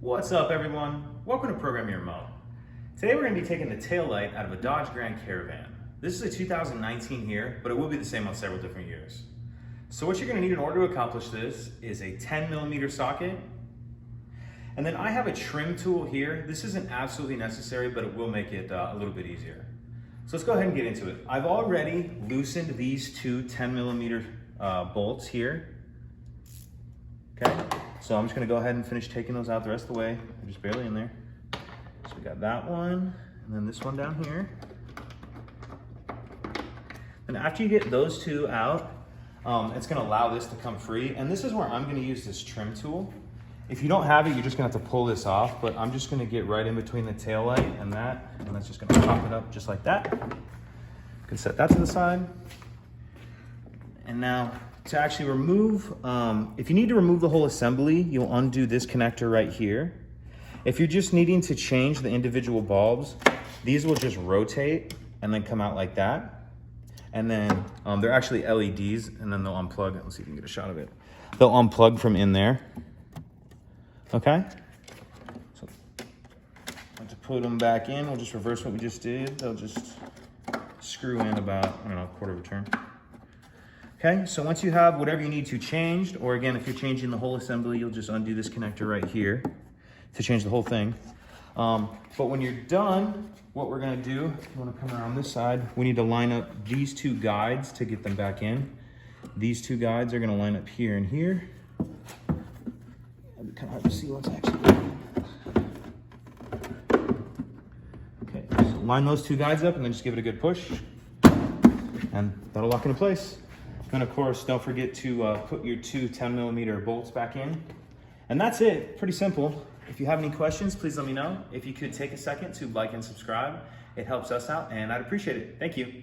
What's up, everyone? Welcome to Program Your Mo. Today we're going to be taking the tail light out of a Dodge Grand Caravan. This is a 2019 here, but it will be the same on several different years. So what you're going to need in order to accomplish this is a 10mm socket. And then I have a trim tool here. This isn't absolutely necessary, but it will make it a little bit easier. So let's go ahead and get into it. I've already loosened these two 10mm bolts here. Okay, so I'm just gonna go ahead and finish taking those out the rest of the way. They're just barely in there. So we got that one, and then this one down here. And after you get those two out, it's gonna allow this to come free. And this is where I'm gonna use this trim tool. If you don't have it, you're just gonna have to pull this off, but I'm just gonna get right in between the tail light and that's just gonna pop it up just like that. You can set that to the side. And now, to actually remove, if you need to remove the whole assembly, you'll undo this connector right here. If you're just needing to change the individual bulbs, these will just rotate and then come out like that. And then they're actually LEDs, and then they'll unplug. Let's see if we can get a shot of it. They'll unplug from in there. Okay? So to put them back in, we'll just reverse what we just did. They'll just screw in about, I don't know, a quarter of a turn. Okay, so once you have whatever you need to change, or again, if you're changing the whole assembly, you'll just undo this connector right here to change the whole thing. But when you're done, what we're gonna do, if you wanna come around this side, we need to line up these two guides to get them back in. These two guides are gonna line up here and here. It'll be kind of hard to see what's actually going on. Okay, so line those two guides up and then just give it a good push, and that'll lock into place. And of course, don't forget to put your two 10mm bolts back in. And that's it, pretty simple. If you have any questions, please let me know. If you could take a second to like and subscribe, it helps us out and I'd appreciate it. Thank you.